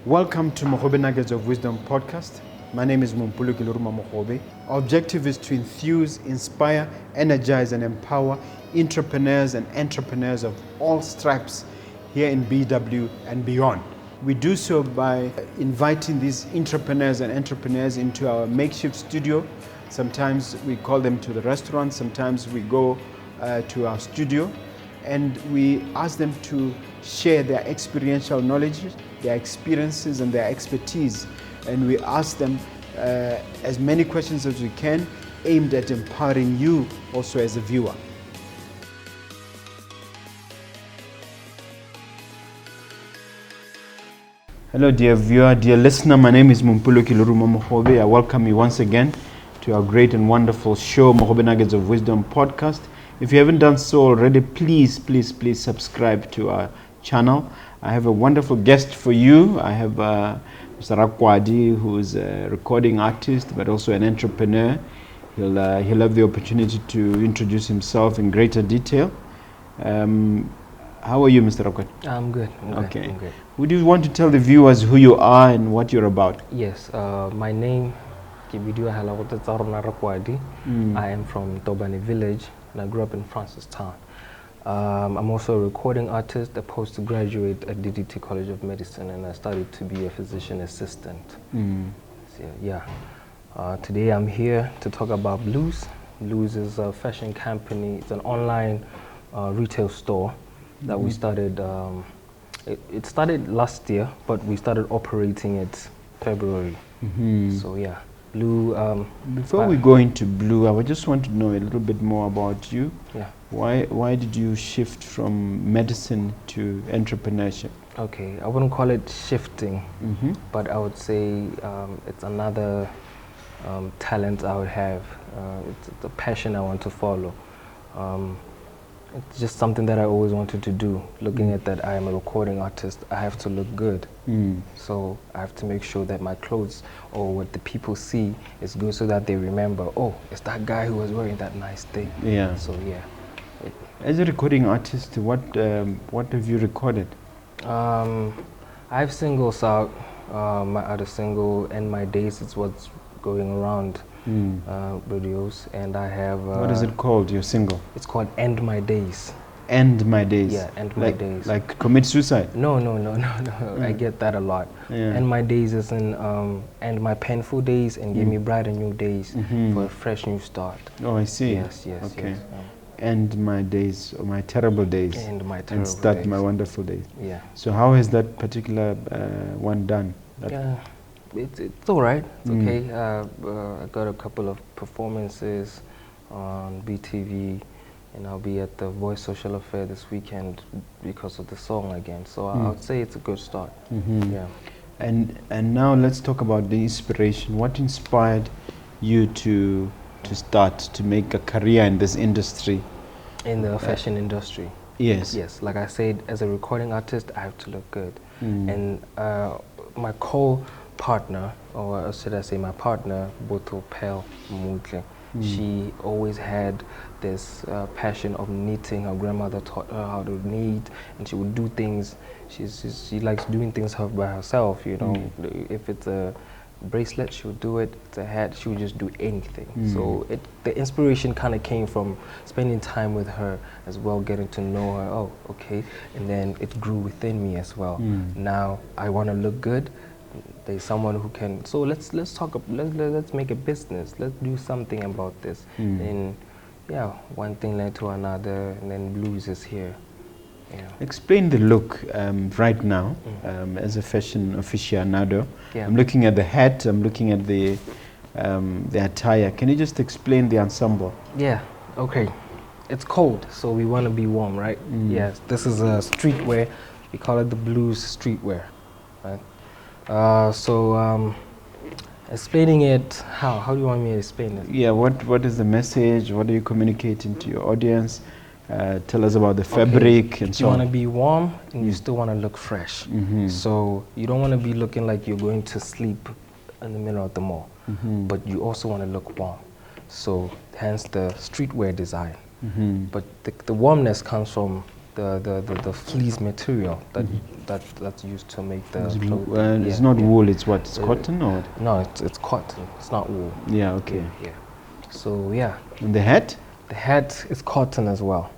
Welcome to Mogobe Nuggets of Wisdom podcast. My name is Mompoloki Lerumo Mogobe. Our objective is to enthuse, inspire, energize, and empower entrepreneurs and entrepreneurs of all stripes here in BW and beyond. We do so by inviting these entrepreneurs into our makeshift studio. Sometimes we call them to the restaurant, sometimes we go to our studio, and we ask them to share their experiential knowledge, their experiences and their expertise. And we ask them as many questions as we can, aimed at empowering you also as a viewer. Hello dear viewer, dear listener, my name is Mompoloki Lerumo Mogobe. I welcome you once again to our great and wonderful show, Mogobe Nuggets of Wisdom podcast. If you haven't done so already, please subscribe to our channel. I have a wonderful guest for you. I have Tsarona Rakwadi, who is a recording artist, but also an entrepreneur. He'll have the opportunity to introduce himself in greater detail. How are you, Mr. Rakwadi? I'm good. Okay. I'm good. Would you want to tell the viewers who you are and what you're about? Yes, my name is Tsarona Rakwadi. I am from Tobani village and I grew up in Francistown. I'm also a recording artist, a postgraduate at DDT College of Medicine, and I studied to be a physician assistant. So, yeah. Today I'm here to talk about Blues. Blues is a fashion company. It's an online retail store that we started. It started last year, but we started operating it February. So yeah, Blue. Before we go into Blue, I would just want to know a little bit more about you. Yeah. Why did you shift from medicine to entrepreneurship? Okay, I wouldn't call it shifting, but I would say it's another talent I would have. It's a passion I want to follow. It's just something that I always wanted to do. Looking at that, I am a recording artist. I have to look good. So I have to make sure that my clothes or what the people see is good so that they remember, oh, it's that guy who was wearing that nice thing. Yeah. So yeah. As a recording artist, what have you recorded? I have singles out. My other single, "End My Days," is what's going around radios, and I have. What is it called? Your single? It's called "End My Days." End My Days. Yeah, end my days. Like commit suicide? No. I get that a lot. Yeah. End my days is in end my painful days and give me brighter new days for a fresh new start. Oh, I see. Yes. Okay. End my days, or my terrible days, End my terrible and start days. my wonderful days. Yeah. So how has that particular one done? Yeah, it's all right. It's okay. I got a couple of performances on BTV, and I'll be at the Voice Social Affair this weekend because of the song again. So I would say it's a good start. Yeah. And now let's talk about the inspiration. What inspired you to start to make a career in this industry? In the fashion industry. Yes. Yes, like I said, as a recording artist, I have to look good. And my co-partner, or should I say my partner, Boto Pel Mutle, she always had this passion of knitting. Her grandmother taught her how to knit, and she would do things. She likes doing things by herself, you know. If it's a bracelet, she would do it. It's a hat, she would just do anything. So the inspiration kind of came from spending time with her as well, getting to know her. Oh, okay. And then it grew within me as well. Now I want to look good. There's someone who can. So let's make a business. Let's do something about this. And yeah, one thing led to another, and then Blues is here. Yeah. Explain the look right now as a fashion aficionado. Yeah. I'm looking at the hat, I'm looking at the attire. Can you just explain the ensemble? Yeah, okay. It's cold, so we want to be warm, right? Yes, this is a streetwear. We call it the Blues streetwear, right? Explaining it, how do you want me to explain it? Yeah, what is the message? What are you communicating to your audience? Tell us about the fabric and so on. You want to be warm and you still want to look fresh. So you don't want to be looking like you're going to sleep in the middle of the mall, but you also want to look warm. So hence the streetwear design. But the warmness comes from the fleece material that's used to make the clothing. It's not wool, it's what? It's cotton or? No, it's cotton. It's not wool. Yeah, okay. Yeah. So yeah. And the hat? The hat is cotton as well.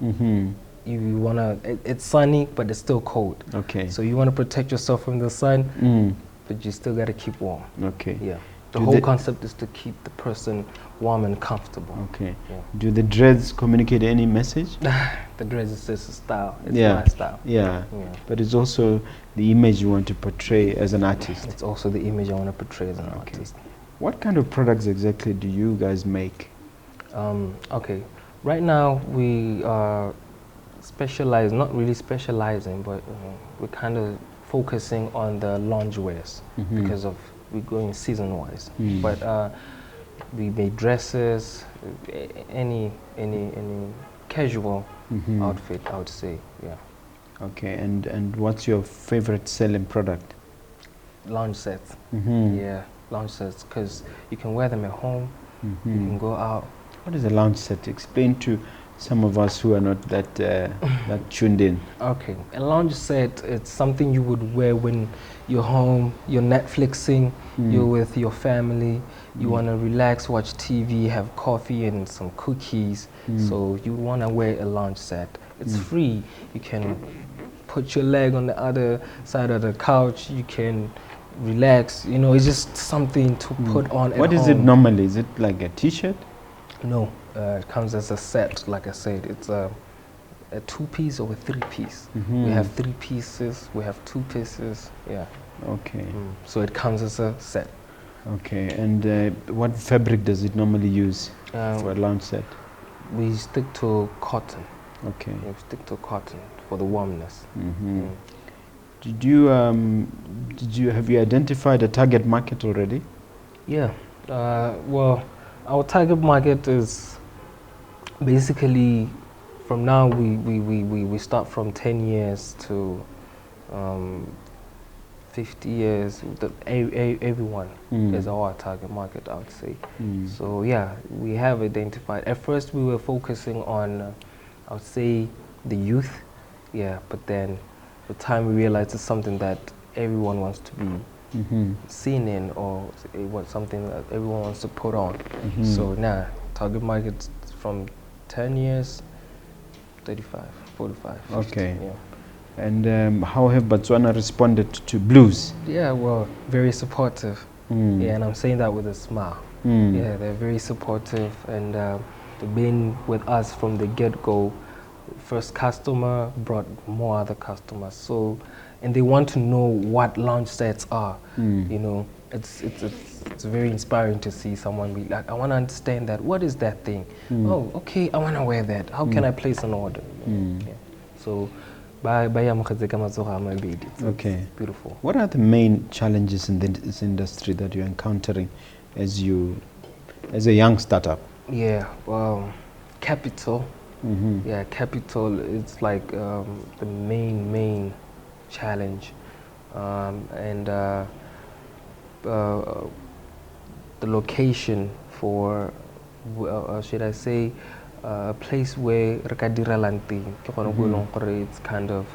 You wanna, it's sunny, but it's still cold. Okay. So you wanna protect yourself from the sun, but you still gotta keep warm. Okay. Yeah. The whole concept is to keep the person warm and comfortable. Okay. Yeah. Do the dreads communicate any message? The dreads is just a style. It's my style. Yeah. But it's also the image you want to portray as an artist. It's also the image I want to portray as an artist. What kind of products exactly do you guys make? Okay. Right now we are specialized, not really specializing, but we're kind of focusing on the loungewears because of we're going season-wise. But we make dresses, any casual outfit, I would say. Yeah. Okay. And what's your favorite selling product? Lounge sets. Yeah, lounge sets, because you can wear them at home. You can go out. What is a lounge set? Explain to some of us who are not that that tuned in. Okay, a lounge set, it's something you would wear when you're home, you're Netflixing, you're with your family, you want to relax, watch TV, have coffee and some cookies. So you want to wear a lounge set. It's free. You can put your leg on the other side of the couch. You can relax. You know, it's just something to put on at home. What is it normally? Is it like a t-shirt? No, it comes as a set. Like I said, it's a two-piece or a three-piece. We have 3 pieces. We have 2 pieces. Yeah. Okay. So it comes as a set. Okay. And what fabric does it normally use for a lounge set? We stick to cotton. Okay. We stick to cotton for the warmness. Have you identified a target market already? Yeah. Well, our target market is basically from now we start from 10 years to 50 years. Everyone is our target market, I would say. So yeah, we have identified. At first we were focusing on, I would say, the youth. Yeah, but then with time we realized it's something that everyone wants to be seen in, or something that everyone wants to put on. So now target market from 10 years, 35, 45, 50. Okay. Yeah. And how have Botswana responded to blues? Yeah, well, very supportive. Yeah, and I'm saying that with a smile. Yeah, they're very supportive, and they've been with us from the get-go. First customer brought more other customers. So, and they want to know what lounge sets are. You know, it's very inspiring to see someone be like, I want to understand that. What is that thing? Oh, okay, I want to wear that. How can I place an order? Yeah. So, okay. It's beautiful. What are the main challenges in this industry that you're encountering as a young startup? Yeah, capital. Yeah, capital is like the main challenge, and the location for, should I say, a place where it's kind of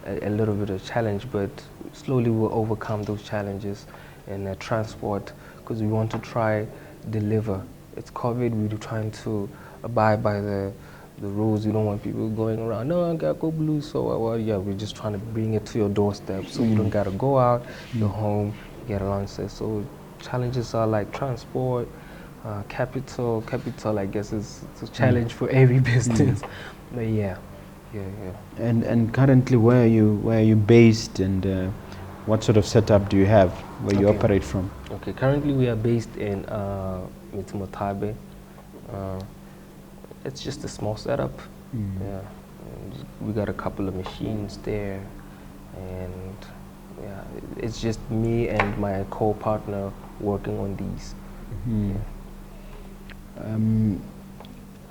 a little bit of challenge, but slowly we'll overcome those challenges in transport, because we want to try deliver. It's COVID, we're trying to abide by the rules. We don't want people going around, no, I gotta go blue, so well, yeah, we're just trying to bring it to your doorstep, so you don't gotta go out, you're home, you get a lunch set. So challenges are like transport, capital, I guess it's a challenge for every business. But yeah. And currently, where are you based, and what sort of setup do you have where you operate from? Okay, currently we are based in Mitsimotabe. It's just a small setup. Yeah, and we got a couple of machines there, and yeah, it's just me and my co-partner working on these.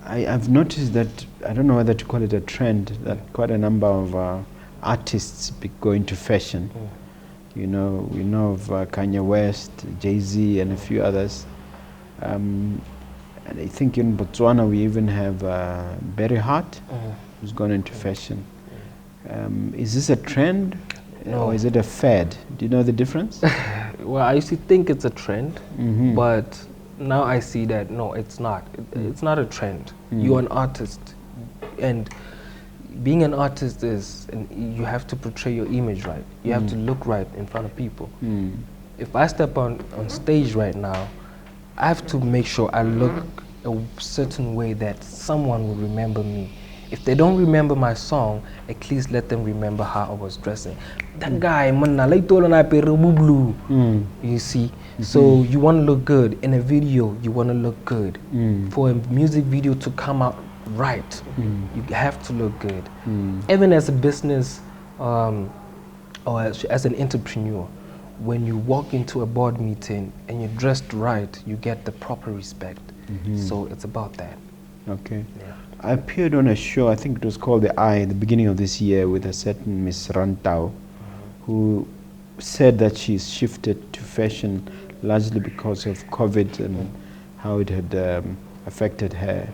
I've noticed that, I don't know whether to call it a trend, that quite a number of artists go into fashion. You know, we know of Kanye West, Jay-Z, and a few others. And I think in Botswana we even have Barry Hart, who's gone into fashion. Is this a trend No. or is it a fad? Do you know the difference? Well, I used to think it's a trend, Mhm. but now I see that no, it's not. It's not a trend. You're an artist, and being an artist is, and you have to portray your image right. You have to look right in front of people. If I step on stage right now, I have to make sure I look a certain way that someone will remember me. If they don't remember my song, at least let them remember how I was dressing. That guy, blue. You see? So you want to look good. In a video, you want to look good. For a music video to come out right, you have to look good. Even as a business or as an entrepreneur, when you walk into a board meeting and you're dressed right, you get the proper respect. So it's about that. Okay. Yeah. I appeared on a show, I think it was called The Eye, at the beginning of this year, with a certain Miss Rantau, who said that she's shifted to fashion largely because of COVID and how it had affected her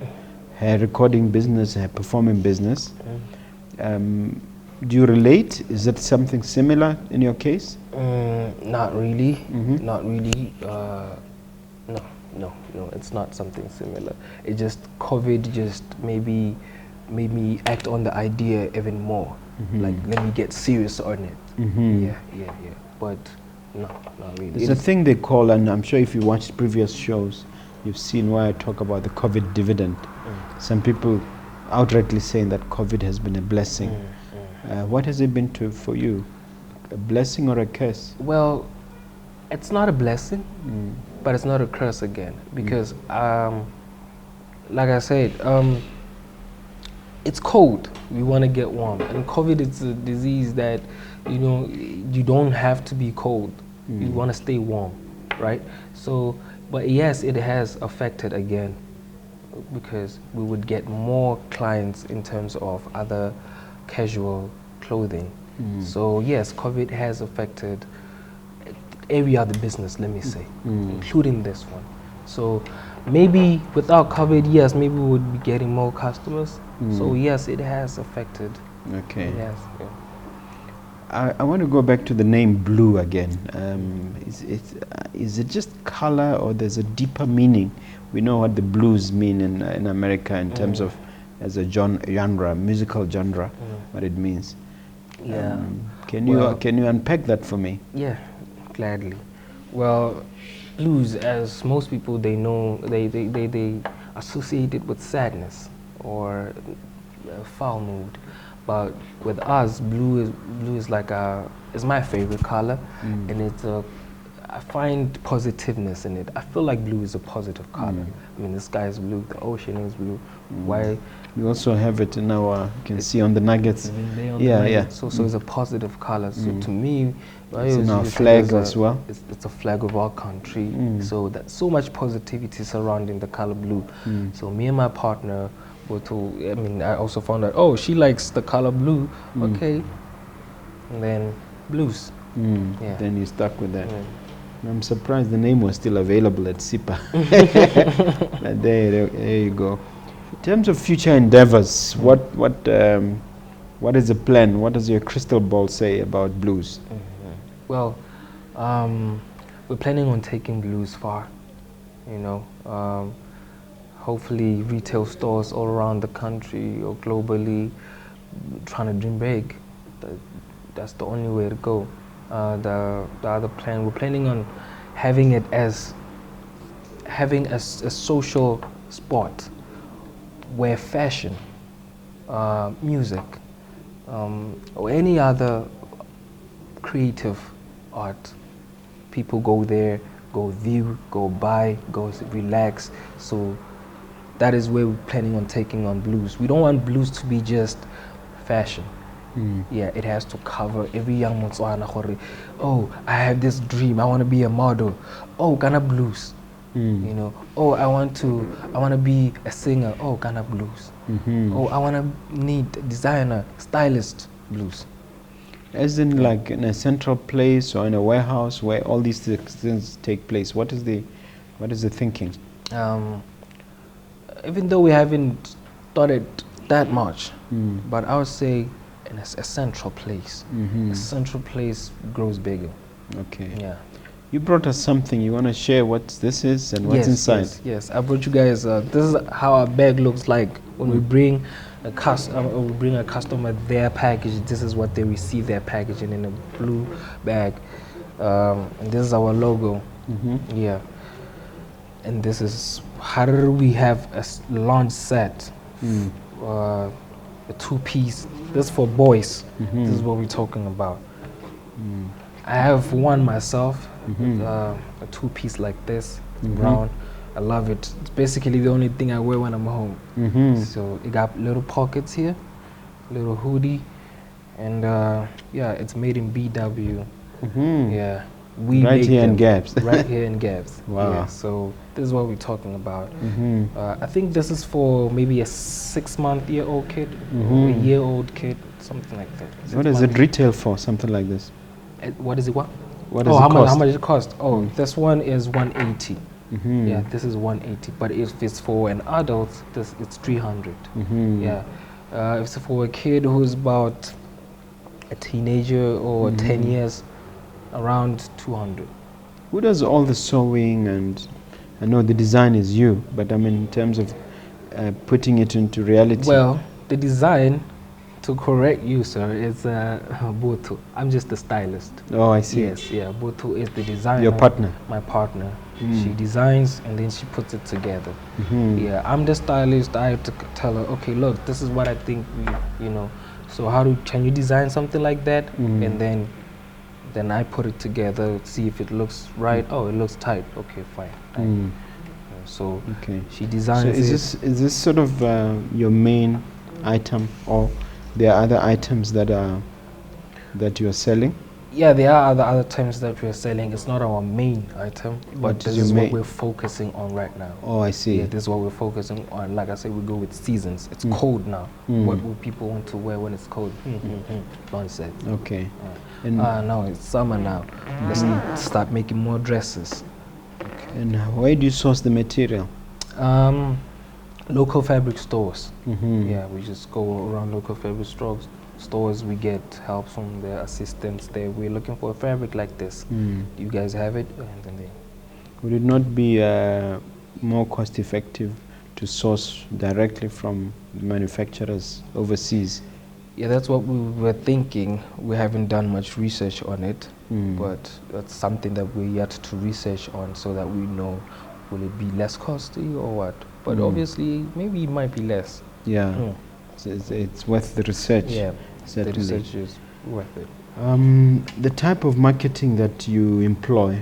recording business, her performing business. Do you relate? Is that something similar in your case? Not really. Not really. No, it's not something similar. It just, COVID just maybe made me act on the idea even more. Like, let me get serious on it. Yeah. But no, not really. There's a thing they call, and I'm sure if you watched previous shows, you've seen why I talk about the COVID dividend. Some people outrightly saying that COVID has been a blessing. What has it been for you? A blessing or a curse? Well, it's not a blessing, but it's not a curse again, because like I said, it's cold. We want to get warm, and COVID is a disease that, you know, you don't have to be cold. You want to stay warm, right? So, but yes, it has affected again, because we would get more clients in terms of other casual clothing. So yes, COVID has affected every other business, let me say, including this one. So maybe without COVID, yes, maybe we would be getting more customers. So yes, it has affected. Okay. Yes. Yeah. I want to go back to the name Blue again. Is it just color, or there's a deeper meaning? We know what the blues mean in America in terms of as a genre, musical genre, what it means. Yeah. Can you unpack that for me? Yeah, gladly. Well, blues, as most people they know, they associate it with sadness or foul mood. But with us, blue is like is my favorite color, and it's I find positiveness in it. I feel like blue is a positive color. I mean, the sky is blue, the ocean is blue. Why? We also have it in our, you can see on the nuggets. Yeah. So it's a positive color. So to me, it's in our flag as well. It's a flag of our country. So that's so much positivity surrounding the color blue. So me and my partner were to, I mean, I also found out, oh, she likes the color blue. Okay. And then blues. Yeah. Then you stuck with that. I'm surprised the name was still available at SIPA. There you go. In terms of future endeavors, what is the plan? What does your crystal ball say about blues? Well, we're planning on taking blues far. You know, hopefully retail stores all around the country or globally, trying to dream big. That's the only way to go. The other plan, we're planning on having it as having a social spot where fashion, music, or any other creative art, people go there, go view, go buy, go relax. So that is where we're planning on taking on blues. We don't want blues to be just fashion. Yeah, it has to cover every young Motswana. Oh, I have this dream. I want to be a model. Oh, Ghana blues. You know. Oh, I want to be a singer. Oh, Ghana blues. Oh, I want to need designer, stylist blues. As in, like in a central place or in a warehouse where all these things take place. What is the thinking? Even though we haven't thought it that much, but I would say in a central place. Mm-hmm. A central place grows bigger. Okay. Yeah. You brought us something. You want to share what this is and what's inside? Yes. I brought you guys. This is how our bag looks like when we bring a customer their package. This is what they receive their packaging in a blue bag, and this is our logo. Mm-hmm. Yeah. And this is how do we have a launch set, a 2-piece. This is for boys. Mm-hmm. This is what we're talking about. I have one myself, a 2-piece like this, brown. I love it. It's basically the only thing I wear when I'm home. Mm-hmm. So it got little pockets here, little hoodie, and yeah, it's made in BW. Mm-hmm. Yeah, Right make here in them Gabs. right here in Gabs. Wow. Yeah, so this is what we're talking about. Mm-hmm. I think this is for maybe a 6-month-year-old kid, or a year-old kid, something like that. What does it retail for? Something like this? What is it? What? What does it cost? How much it cost? Oh, this one is 180. Mm-hmm. Yeah, this is 180. But if it's for an adult, it's 300. Mm-hmm. Yeah. If it's for a kid who's about a teenager or 10 years, around 200. Who does all the sewing? And I know the design is you, but I mean in terms of putting it into reality. Well, the design, to correct you, sir, is Botu. I'm just the stylist. Oh, I see. Yes, yeah. Botu is the designer. Your partner. My partner. She designs and then she puts it together. Mm-hmm. Yeah, I'm the stylist. I have to tell her, okay, look, this is what I think you know. So can you design something like that? And then I put it together, see if it looks right. Oh, it looks tight. Okay, fine. So Okay. she designs So is this sort of your main item, or there are other items that you are selling? Yeah, there are other items that we're selling. It's not our main item, but this is what we're focusing on right now. Oh, I see. Yeah, this is what we're focusing on. Like I said, we go with seasons. It's cold now. What will people want to wear when it's cold? Nonsense. Okay. No, it's summer now. Let's start making more dresses. And where do you source the material? Local fabric stores. Mm-hmm. Yeah, we just go around local fabric stores. We get help from the assistants there. We're looking for a fabric like this. You guys have it? And then Would it not be more cost effective to source directly from manufacturers overseas? yeah, that's what we were thinking. We haven't done much research on it, but that's something that we're yet to research on so that we know, will it be less costly or what? But obviously, maybe it might be less. Yeah, it's worth the research. Yeah, certainly. the research is worth it. The type of marketing that you employ,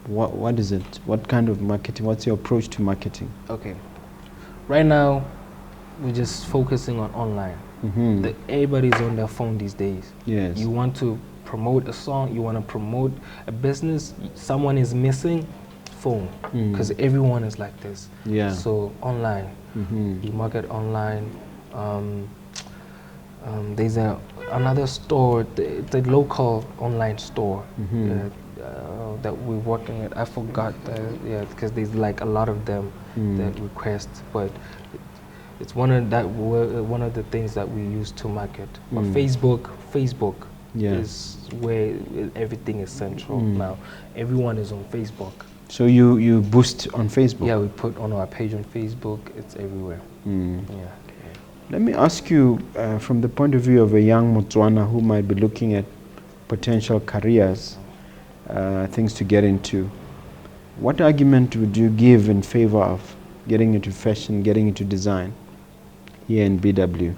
what is it? What kind of marketing? What's your approach to marketing? Okay, right now, we're just focusing on online. Everybody's on their phone these days. Yes. You want to promote a song, you want to promote a business, someone is missing, phone, because everyone is like this. Yeah. So online, you market online. There's another store, the local online store that we're working at. I forgot, because there's like a lot of them that request, but it's one of the things that we use to market. But Facebook is where everything is central now. Everyone is on Facebook. So you boost on Facebook? Yeah, we put on our page on Facebook. It's everywhere. Yeah. Let me ask you, from the point of view of a young Motswana who might be looking at potential careers, things to get into, what argument would you give in favor of getting into fashion, getting into design here in BW?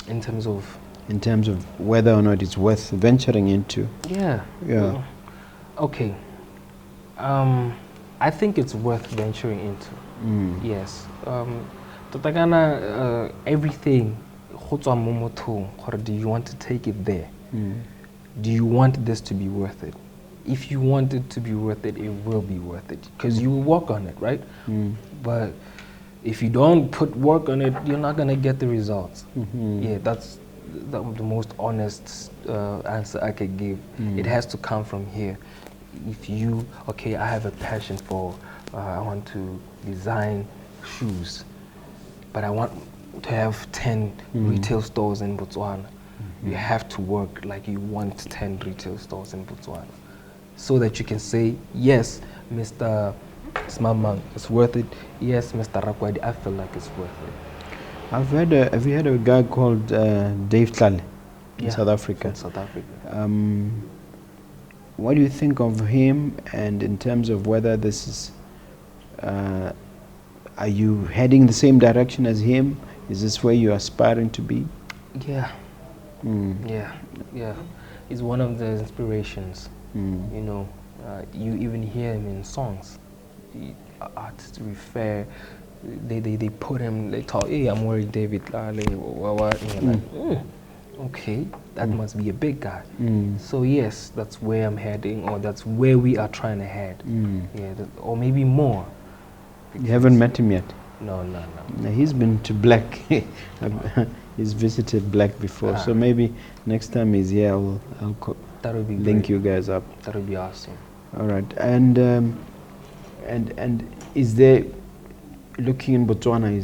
In terms of? In terms of whether or not it's worth venturing into. Yeah. Yeah. Okay. I think it's worth venturing into. Yes. Everything, do you want to take it there? Do you want this to be worth it? If you want it to be worth it, it will be worth it, because you will work on it, right? But if you don't put work on it, you're not going to get the results. Yeah, that's the most honest answer I could give. It has to come from here. If you, okay, I have a passion for, I want to design shoes, but I want to have 10 retail stores in Botswana. You have to work like you want 10 retail stores in Botswana, so that you can say, yes, Mr. Smamang, it's worth it. Yes, Mr. Rakwadi, I feel like it's worth it. Have you heard of a guy called Dave Tlale in South Africa? In South Africa. What do you think of him, and in terms of whether this is, are you heading the same direction as him? Is this where you're aspiring to be? Yeah. Yeah. He's one of the inspirations. You know, you even hear him in songs. Artists refer, they put him, they talk, hey, I'm wearing David Tlale, and you're like, okay, that must be a big guy. So yes, that's where I'm heading, or that's where we are trying to head. Yeah, or maybe more. You haven't met him yet? No. He's been to Black. He's visited Black before, so maybe next time he's here, I'll link you guys up. That would be awesome. All right, and is there, looking in Botswana,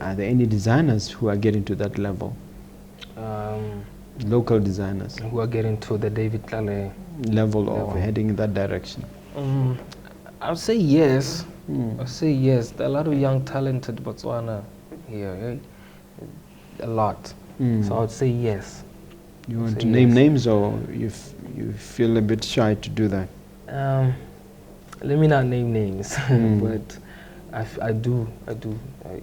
are there any designers who are getting to that level? Local designers who are getting to the David Tlale level of heading in that direction? I'll say yes. I'll say yes. There are a lot of young, talented Botswana here. Right? A lot. So I would say yes. You want to name names, or you feel a bit shy to do that? Let me not name names, but I do.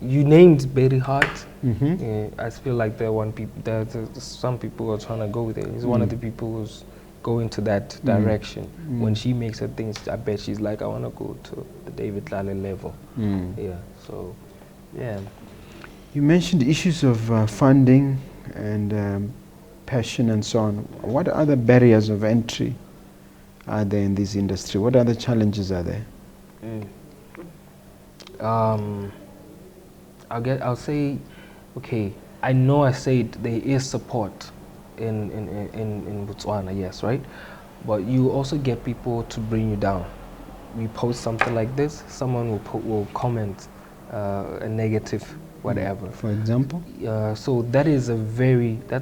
You named Berry Hart. I feel like there's some people who are trying to go there. He's one of the people who's going to that direction. When she makes her things, I bet she's like, I want to go to the David Tlale level. Yeah. So, yeah. You mentioned issues of funding and passion and so on. What other barriers of entry are there in this industry? What other challenges are there? I'll say, okay, I know I said there is support in Botswana, yes, right? But you also get people to bring you down. We post something like this, someone will comment a negative whatever. For example? So that's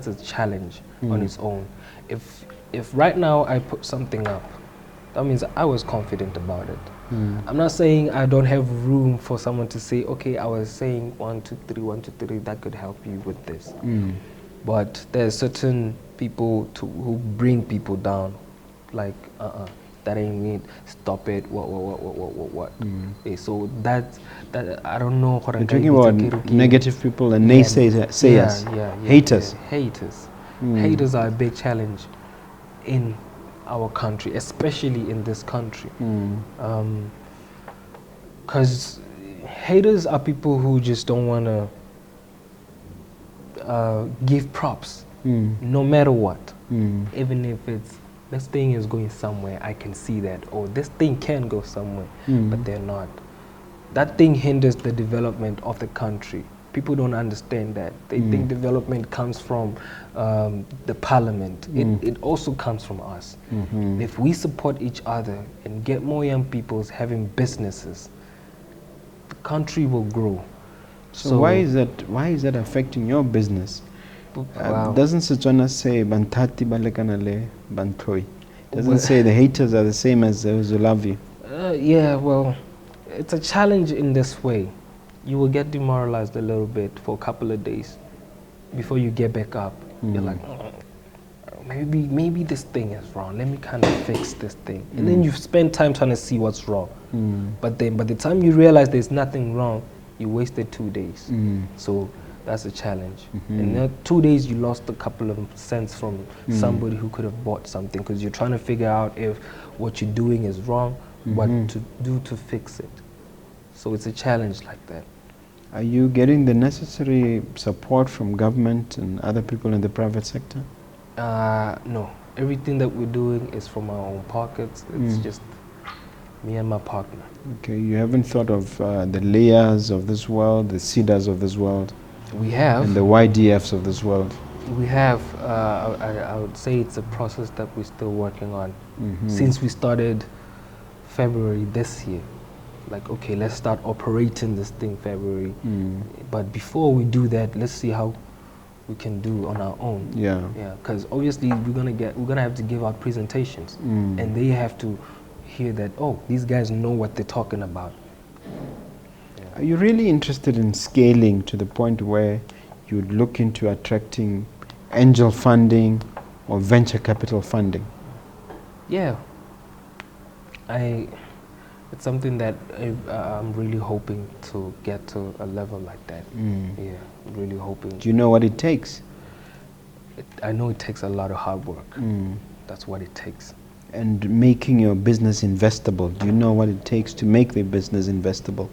a challenge on its own. If right now I put something up, that means I was confident about it. I'm not saying I don't have room for someone to say, okay, I was saying 1, 2, 3, 1, 2, 3, that could help you with this. But there's certain people who bring people down, like, that ain't me, stop it, what. So that I don't know what I'm talking about. Negative people and naysayers, haters. Haters are a big challenge in our country, especially in this country. Because haters are people who just don't want to give props, no matter what. Even if it's, this thing is going somewhere, I can see that, or this thing can go somewhere, but they're not. That thing hinders the development of the country. People don't understand that. They think development comes from the parliament. It also comes from us. If we support each other and get more young people having businesses, the country will grow. So why is that affecting your business? Doesn't Tsarona say bantati balekanale bantoi? Doesn't say the haters are the same as those who love you? Yeah, well, it's a challenge in this way. You will get demoralized a little bit for a couple of days before you get back up. You're like, maybe this thing is wrong. Let me kind of fix this thing. And then you spend time trying to see what's wrong. But then by the time you realize there's nothing wrong, you wasted 2 days. So that's a challenge. And in 2 days, you lost a couple of cents from somebody who could have bought something, because you're trying to figure out if what you're doing is wrong, what to do to fix it. So it's a challenge like that. Are you getting the necessary support from government and other people in the private sector? No. Everything that we're doing is from our own pockets. It's just me and my partner. Okay, you haven't thought of the layers of this world, the CEDAs of this world? We have. And the YDFs of this world? We have. I would say it's a process that we're still working on. Since we started February this year, like, okay, let's start operating this thing February. But before we do that, let's see how we can do on our own. Yeah. Yeah, because obviously we're gonna have to give out presentations, and they have to hear that, oh, these guys know what they're talking about. Are you really interested in scaling to the point where you would look into attracting angel funding or venture capital funding? Yeah, it's something that I'm really hoping to get to a level like that. Yeah, really hoping. Do you know what it takes? I know it takes a lot of hard work. That's what it takes. And making your business investable, do you know what it takes to make the business investable?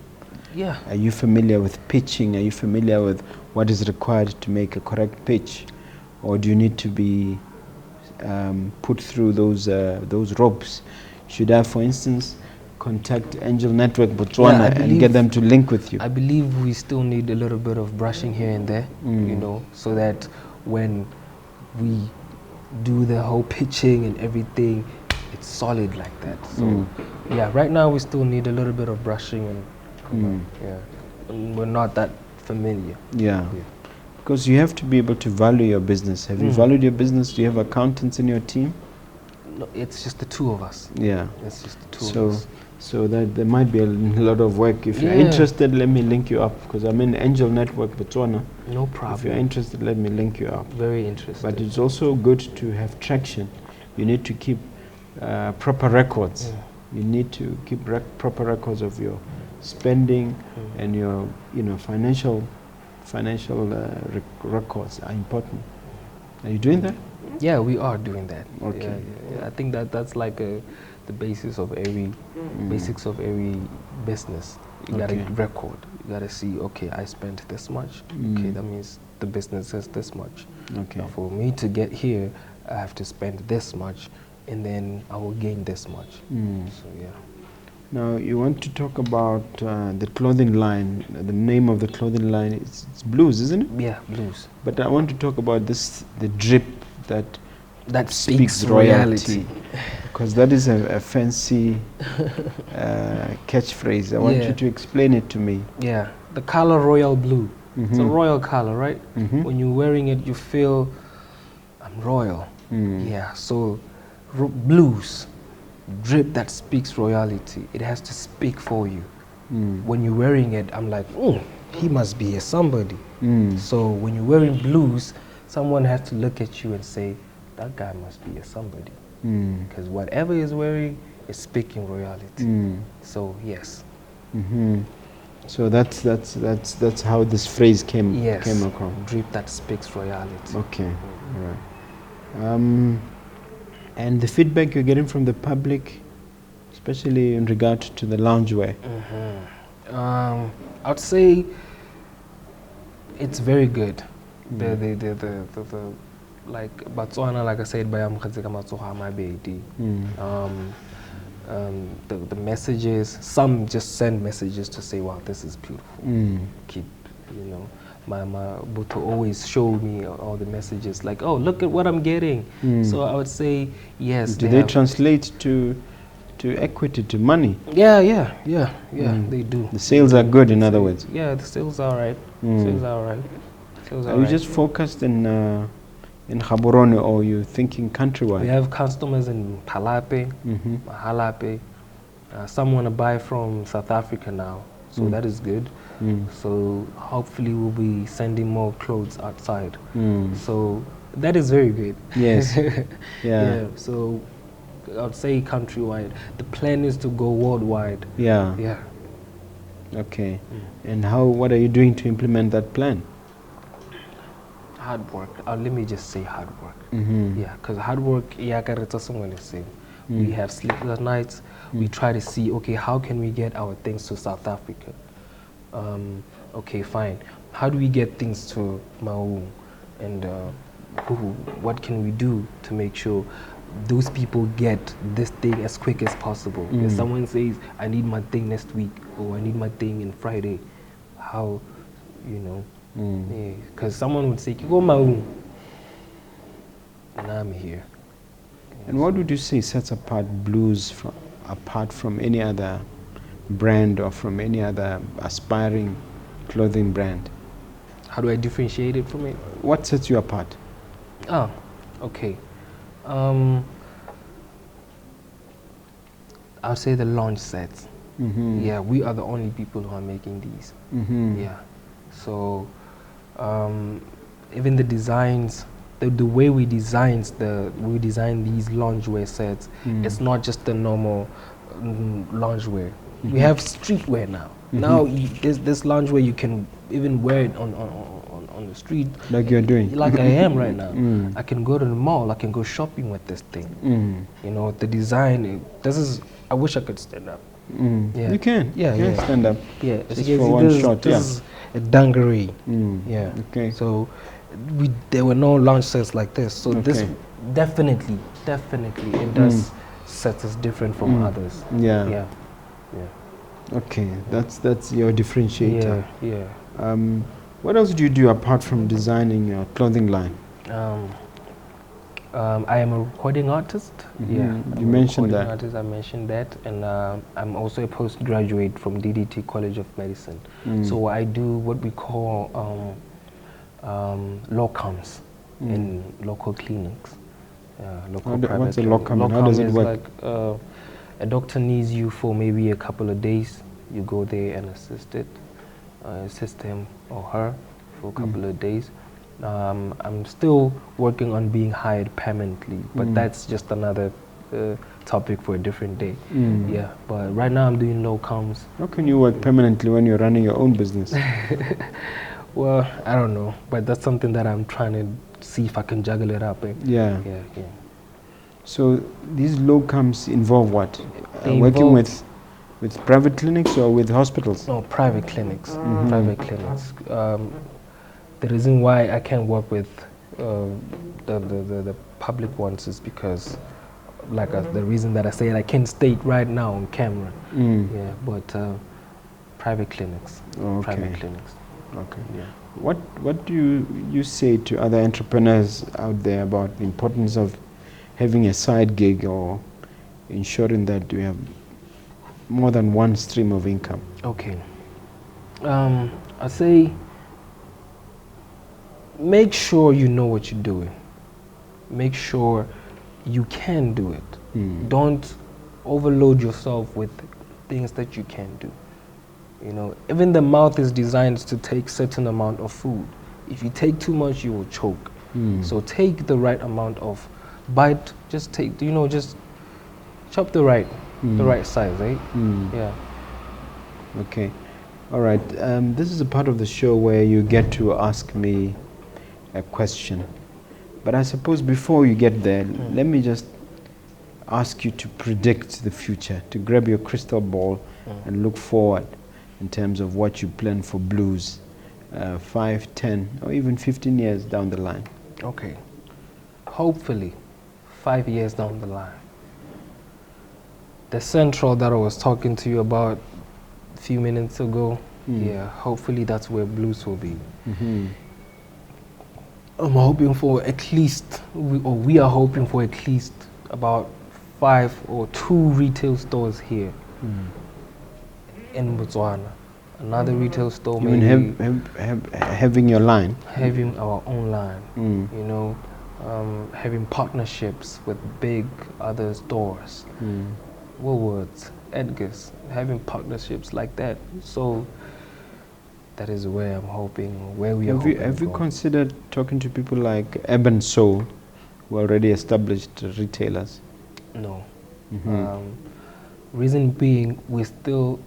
Yeah. Are you familiar with pitching? Are you familiar with what is required to make a correct pitch? Or do you need to be put through those ropes? Should I, for instance, contact Angel Network Botswana and get them to link with you? I believe we still need a little bit of brushing here and there, you know, so that when we do the whole pitching and everything, it's solid like that. So yeah, right now we still need a little bit of brushing, and yeah, and we're not that familiar. Yeah. Because you have to be able to value your business. Have you valued your business? Do you have accountants in your team? No, it's just the two of us. Yeah. It's just the two of us. So that there might be a lot of work. If you're interested, let me link you up, because I'm in Angel Network Botswana. No problem. If you're interested, let me link you up. Very interested. But it's also good to have traction. You need to keep proper records. You need to keep proper records of your spending and your, financial records are important. Are you doing that? Yeah, we are doing that. Okay. Yeah. I think that's like the basis of every business. You gotta record. You gotta see, okay, I spent this much. Okay, that means the business has this much. Okay. Now for me to get here, I have to spend this much, and then I will gain this much. So yeah. Now you want to talk about the clothing line. The name of the clothing line it's Blues, isn't it? Yeah, Blues. But I want to talk about the drip that speaks royalty. Because that is a fancy catchphrase. I want you to explain it to me. Yeah, the color royal blue. It's a royal color, right? When you're wearing it, you feel I'm royal. Yeah, so blues, drip that speaks royalty. It has to speak for you. When you're wearing it, I'm like, he must be a somebody. So when you're wearing blues, someone has to look at you and say, that guy must be a somebody. Because whatever he's wearing is speaking royalty. So yes. So that's how this phrase came across. Drip that speaks royalty. Okay, all right. And the feedback you're getting from the public, especially in regard to the loungewear. I'd say it's very good. The like Botswana, like I said, by the messages, some just send messages to say, wow, this is beautiful. Keep, my Buto always showed me all the messages, like, oh, look at what I'm getting. So I would say, yes. Do they translate to equity, to money? Yeah, they do. The sales are good, in other words. Yeah, the sales are all right. Sales are all right. Are you just focused in Gaborone, or you thinking countrywide? We have customers in Palape, Mahalape. Some want to buy from South Africa now, so that is good. So hopefully we'll be sending more clothes outside. So that is very good. Yes. Yeah. So I'd say countrywide. The plan is to go worldwide. Yeah. Okay. And what are you doing to implement that plan? Hard work. Let me just say hard work. Yeah, because hard work, we have sleepless nights. We try to see, okay, how can we get our things to South Africa? Okay, fine. How do we get things to Maung? And what can we do to make sure those people get this thing as quick as possible? If someone says, I need my thing next week, or I need my thing in Friday, how, because someone would say, go Maung, and I'm here. And what would you say sets apart Blues apart from any other brand or from any other aspiring clothing brand? How do I differentiate it from it? What sets you apart? Oh, okay. I'll say the launch sets. Mm-hmm. Yeah, we are the only people who are making these. Mm-hmm. Yeah. So even the designs, the way we design these loungewear sets, it's not just the normal loungewear. We have streetwear now. Now this loungewear you can even wear it on the street. Like you're doing. Like I am right now. I can go to the mall. I can go shopping with this thing. You know, the design. I wish I could stand up. Yeah. You can. Yeah, you can yeah. stand up. Yeah, Just for one shot. This is a dungaree. Yeah. Okay. So there were no launch sets like this. So this Okay. definitely it does set us different from others. Yeah. Yeah. Yeah. Okay, that's your differentiator. Yeah. Yeah. What else do you do apart from designing your clothing line? I am a recording artist. Yeah, You mentioned that. Artist, I mentioned that, and I'm also a postgraduate from DDT College of Medicine. So I do what we call locums in local clinics. Local private what's a clinic. locum and how does it is work? like a doctor needs you for maybe a couple of days. You go there and assist him or her for a couple of days. I'm still working on being hired permanently, but that's just another topic for a different day. Yeah, but right now I'm doing locums. How can you work permanently when you're running your own business? Well, I don't know, but that's something that I'm trying to see if I can juggle it up. Yeah. Yeah. So these locums involve what? They Working involve- with private clinics or with hospitals? No, private clinics. Private clinics. The reason why I can't work with the public ones is because, the reason that I say it, I can't state right now on camera. Yeah, but private clinics. Okay. Private clinics. Okay. Yeah. What do you say to other entrepreneurs out there about the importance of having a side gig or ensuring that you have more than one stream of income? Okay. I say make sure you know what you're doing. Make sure you can do it. Don't overload yourself with things that you can't do. You know, even the mouth is designed to take certain amount of food. If you take too much, you will choke. So take the right amount of bite. Just chop the right size, eh? Yeah. Okay. All right. This is a part of the show where you get to ask me a question. But I suppose before you get there, let me just ask you to predict the future, to grab your crystal ball and look forward in terms of what you plan for blues 5, 10, or even 15 years down the line. Okay. Hopefully, 5 years down the line. The central that I was talking to you about a few minutes ago, yeah, hopefully that's where blues will be. I'm hoping for at least, we are hoping for at least about 5 or 2 retail stores here in Botswana. Another retail store, You maybe mean having your line? having our own line, you know, having partnerships with big other stores, Woolworths, Edgar's, having partnerships like that. So that is where I'm hoping, where we are hoping. Have you considered talking to people like Urban Soul, who are already established retailers? No. Reason being, we're still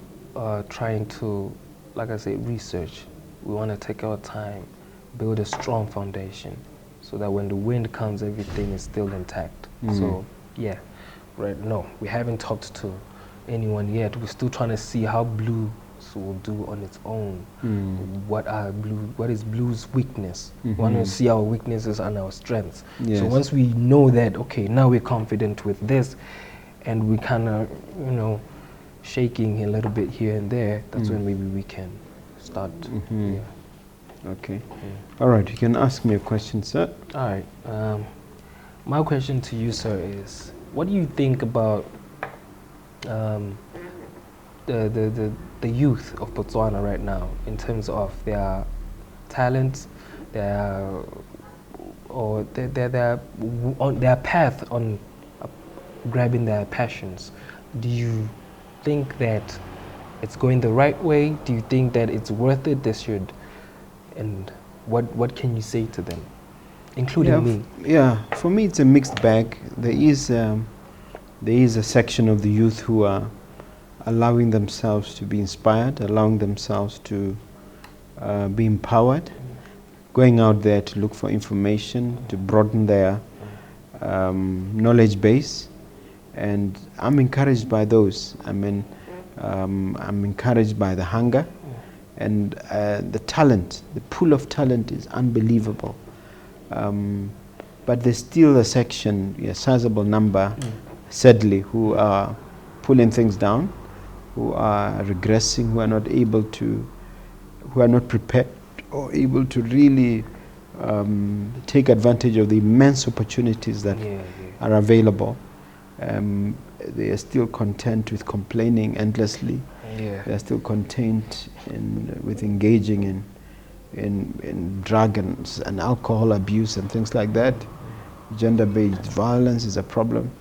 trying to, like I said, research. We want to take our time, build a strong foundation, so that when the wind comes, everything is still intact. So, yeah, right. No, we haven't talked to anyone yet. We're still trying to see how blues will do on its own. What is blues' weakness? We want to see our weaknesses and our strengths. Yes. So once we know that, okay, now we're confident with this, and we kind of, you know, shaking a little bit here and there, that's when maybe we can start. Yeah. Okay. All right, you can ask me a question, sir. All right. My question to you, sir, is what do you think about the youth of Botswana right now in terms of their talents, their or on their path on grabbing their passions. Do you think that it's going the right way? Do you think that it's worth it? They should, and what can you say to them, including me? For me it's a mixed bag. There is a section of the youth who are allowing themselves to be inspired, allowing themselves to be empowered, going out there to look for information, to broaden their knowledge base, and I'm encouraged by those. I mean, I'm encouraged by the hunger and the talent. The pool of talent is unbelievable, but there's still a section, a sizable number, sadly, who are pulling things down, who are regressing, who are not able to, who are not prepared or able to really take advantage of the immense opportunities that are available. They are still content with complaining endlessly. They are still content with engaging in drug and alcohol abuse and things like that. Gender-based violence is a problem.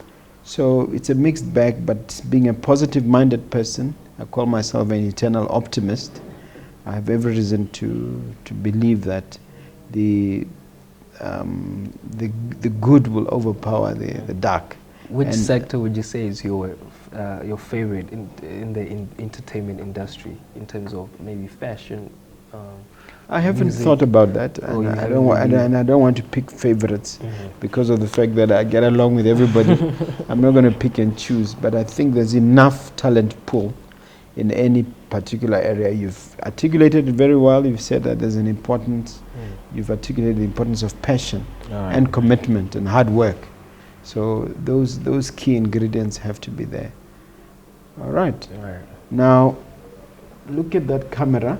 So it's a mixed bag, but being a positive-minded person, I call myself an eternal optimist. I have every reason to believe that the good will overpower the dark. Which sector would you say is your favorite in the entertainment industry in terms of maybe fashion? I haven't thought about that, and I don't want to pick favorites because of the fact that I get along with everybody. I'm not going to pick and choose, but I think there's enough talent pool in any particular area. You've articulated it very well. You've said that there's an importance. You've articulated the importance of passion and commitment and hard work. So those key ingredients have to be there. All right. Now, look at that camera.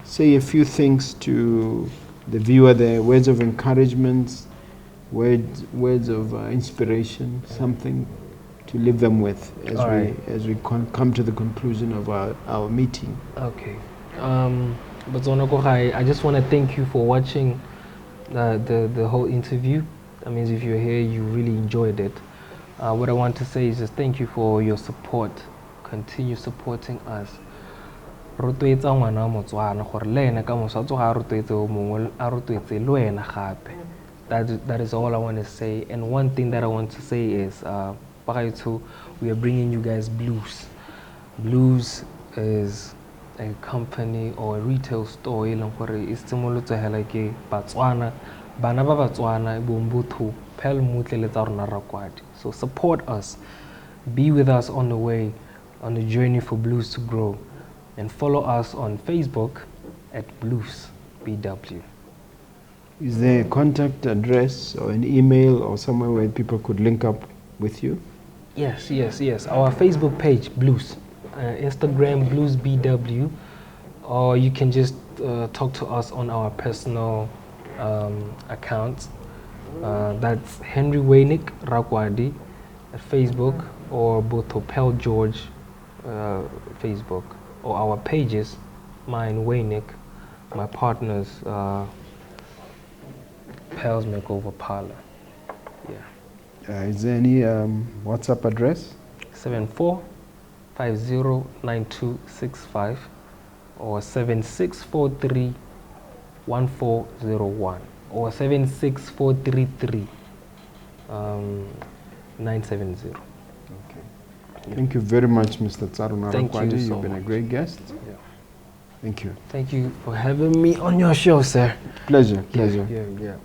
Say a few things to the viewer there, words of encouragement, words of inspiration, something to leave them with as we come to the conclusion of our meeting. Okay. I just want to thank you for watching the whole interview. That means if you're here, you really enjoyed it. What I want to say is just thank you for your support. Continue supporting us. That is all I want to say. And one thing that I want to say is we are bringing you guys Blues. Blues is a company or a retail store is similar to like Botswana. Bana ba Botswana Bombuthu Pel Mutle le Tsarona Rakwadi. So support us. Be with us on the way, on the journey for Blues to grow. And follow us on Facebook at Blues BW. Is there a contact address or an email or somewhere where people could link up with you? Yes. Our Facebook page, Blues. Instagram, Blues BW. Or you can just talk to us on our personal accounts. That's Henry Waynick Rakwadi at Facebook, or Botopel George Facebook, or our pages, mine Waynick, my partner's Pels Makeover Parlor. Is there any WhatsApp address? 74509265 or 76431401 or 76433 970. Okay. Thank you very much, Mr. Tsarona Rakwadi. You've been a great guest. Yeah. Thank you. Thank you for having me on your show, sir. Pleasure. Yeah.